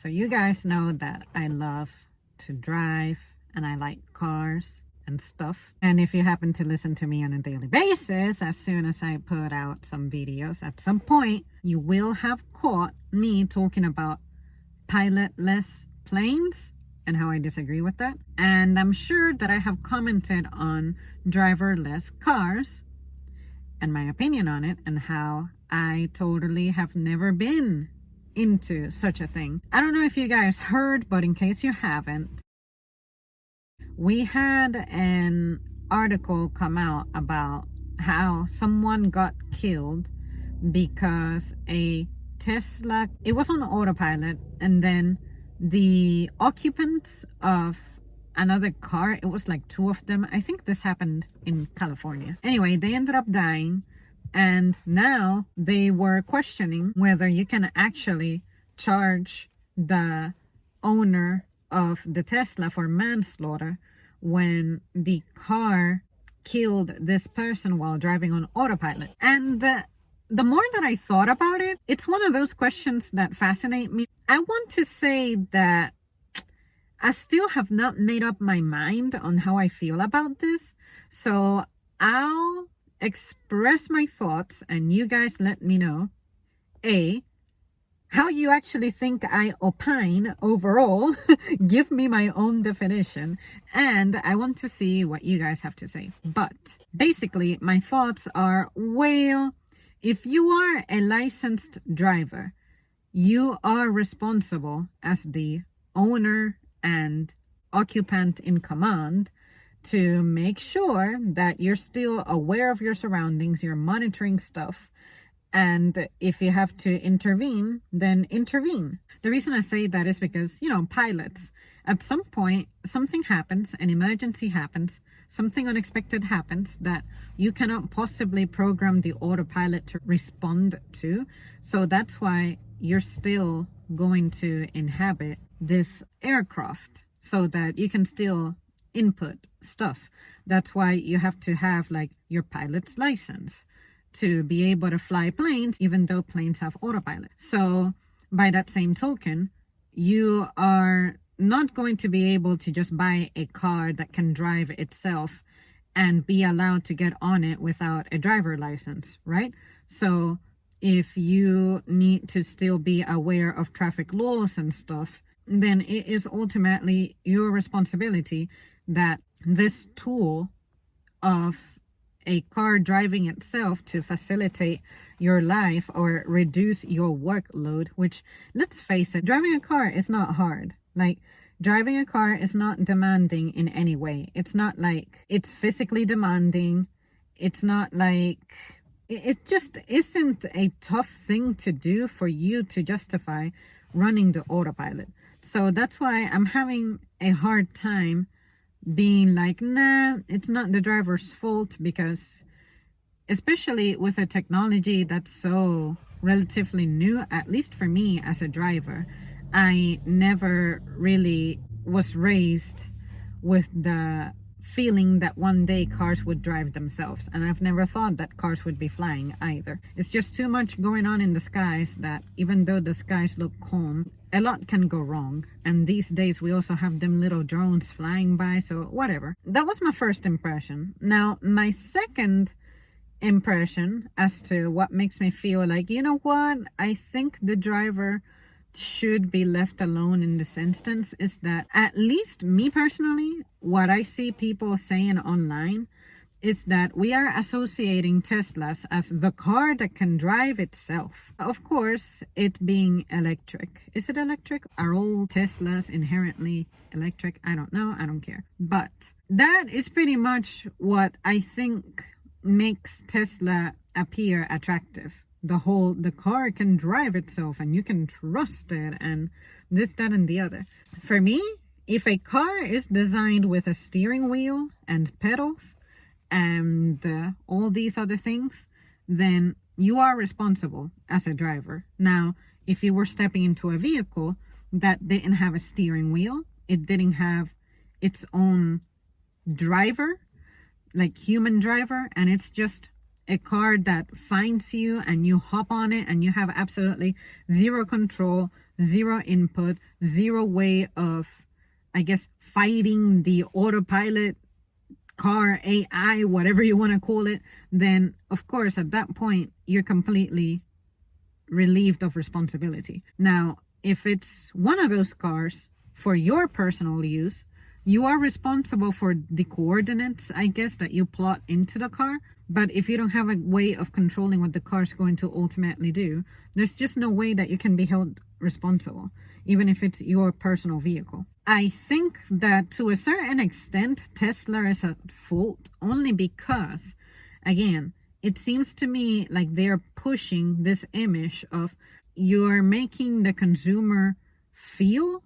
So you guys know that I love to drive and I like cars and stuff. And if you happen to listen to me on a daily basis, as soon as I put out some videos, at some point, you will have caught me talking about pilotless planes and how I disagree with that. And I'm sure that I have commented on driverless cars and my opinion on it and how I totally have never been into such a thing. I don't know if you guys heard, but in case you haven't, we had an article come out about how someone got killed because a Tesla, it was on autopilot, and then the occupants of another car, it was like two of them. I think this happened in California. Anyway, they ended up dying, and now they were questioning whether you can actually charge the owner of the Tesla for manslaughter when the car killed this person while driving on autopilot. And the more that I thought about it, it's one of those questions that fascinate me. I want to say that I still have not made up my mind on how I feel about this. So I'll express my thoughts and you guys let me know, A, how you actually think I opine overall. Give me my own definition, and I want to see what you guys have to say. But basically, my thoughts are, well, if you are a licensed driver, you are responsible as the owner and occupant in command to make sure that you're still aware of your surroundings, you're monitoring stuff, and if you have to intervene, then intervene. The reason I say that is because, pilots, at some point, something happens, an emergency happens, something unexpected happens that you cannot possibly program the autopilot to respond to. So that's why you're still going to inhabit this aircraft so that you can still input stuff. That's why you have to have your pilot's license to be able to fly planes, even though planes have autopilot. So by that same token, you are not going to be able to just buy a car that can drive itself and be allowed to get on it without a driver license, right? So if you need to still be aware of traffic laws and stuff, then it is ultimately your responsibility that this tool of a car driving itself to facilitate your life or reduce your workload, which, let's face it, driving a car is not hard. Driving a car is not demanding in any way. It's not like it's physically demanding. It's not like it just isn't a tough thing to do for you to justify running the autopilot. So that's why I'm having a hard time being like, nah, it's not the driver's fault, because especially with a technology that's so relatively new, at least for me as a driver, I never really was raised with the feeling that one day cars would drive themselves, and I've never thought that cars would be flying either. It's just too much going on in the skies that even though the skies look calm, a lot can go wrong. And these days we also have them little drones flying by, so whatever. That was my first impression. Now my second impression as to what makes me feel like, you know what, I think the driver should be left alone in this instance, is that, at least me personally, what I see people saying online is that we are associating Teslas as the car that can drive itself. Of course, it being electric. Is it electric? Are all Teslas inherently electric? I don't know. I don't care. But that is pretty much what I think makes Tesla appear attractive. The car can drive itself and you can trust it and this, that, and the other. For me, if a car is designed with a steering wheel and pedals and all these other things, then you are responsible as a driver. Now, if you were stepping into a vehicle that didn't have a steering wheel, it didn't have its own driver, like human driver, and it's just a car that finds you and you hop on it and you have absolutely zero control, zero input, zero way of, I guess, fighting the autopilot car, AI, whatever you want to call it, then of course at that point you're completely relieved of responsibility. Now, if it's one of those cars for your personal use, you are responsible for the coordinates, I guess, that you plot into the car. But if you don't have a way of controlling what the car is going to ultimately do, there's just no way that you can be held responsible, even if it's your personal vehicle. I think that to a certain extent, Tesla is at fault only because, again, it seems to me like they're pushing this image of you're making the consumer feel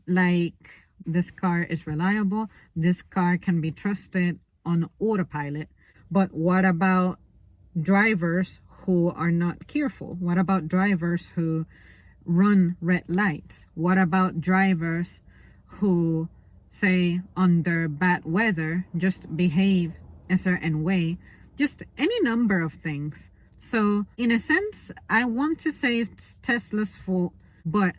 like this car is reliable, this car can be trusted on autopilot. But what about drivers who are not careful? What about drivers who run red lights? What about drivers who, say, under bad weather, just behave a certain way? Just any number of things. So in a sense, I want to say it's Tesla's fault, but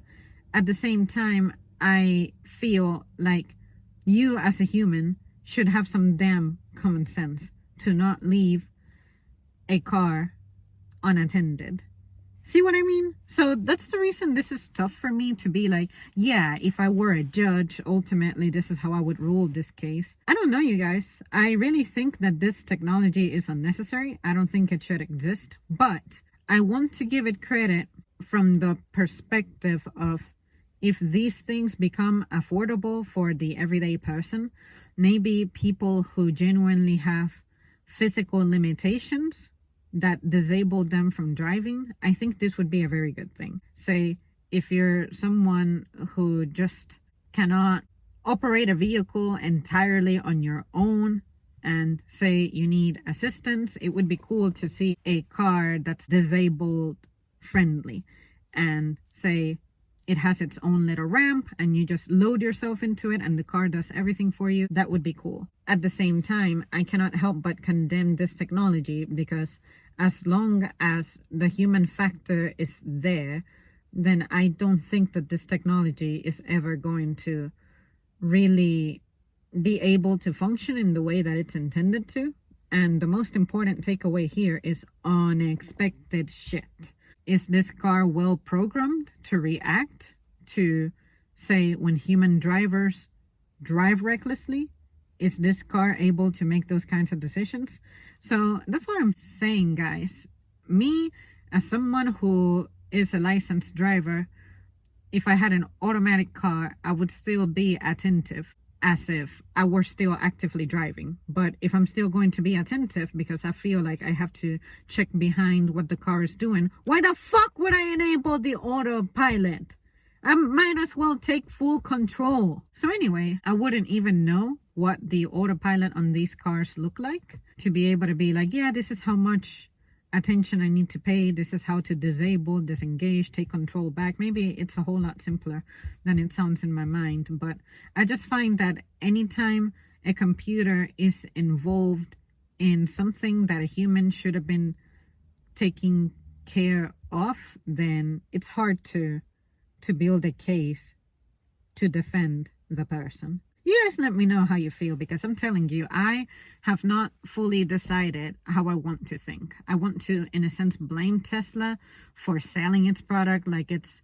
at the same time, I feel like you as a human should have some damn common sense to not leave a car unattended. See what I mean? So that's the reason this is tough for me to be like, yeah, if I were a judge, ultimately this is how I would rule this case. I don't know, you guys. I really think that this technology is unnecessary. I don't think it should exist, but I want to give it credit from the perspective of if these things become affordable for the everyday person, maybe people who genuinely have physical limitations that disable them from driving, I think this would be a very good thing. Say, if you're someone who just cannot operate a vehicle entirely on your own and say you need assistance, it would be cool to see a car that's disabled friendly and say it has its own little ramp and you just load yourself into it and the car does everything for you. That would be cool. At the same time, I cannot help but condemn this technology because as long as the human factor is there, then I don't think that this technology is ever going to really be able to function in the way that it's intended to. And the most important takeaway here is unexpected shit. Is this car well programmed to react to, say, when human drivers drive recklessly? Is this car able to make those kinds of decisions? So that's what I'm saying, guys. Me, as someone who is a licensed driver, if I had an automatic car, I would still be attentive as if I were still actively driving. But if I'm still going to be attentive because I feel like I have to check behind what the car is doing, why the fuck would I enable the autopilot? I might as well take full control. So anyway, I wouldn't even know what the autopilot on these cars look like to be able to be like, yeah, this is how much attention I need to pay. This is how to disable, disengage, take control back. Maybe it's a whole lot simpler than it sounds in my mind. But I just find that anytime a computer is involved in something that a human should have been taking care of, then it's hard to build a case to defend the person. You guys let me know how you feel, because I'm telling you, I have not fully decided how I want to think. I want to, in a sense, blame Tesla for selling its product like it's,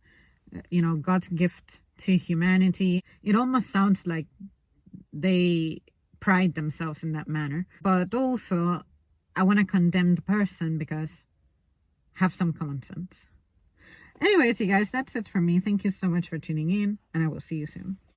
God's gift to humanity. It almost sounds like they pride themselves in that manner. But also, I want to condemn the person because have some common sense. Anyways, you guys, that's it for me. Thank you so much for tuning in, and I will see you soon.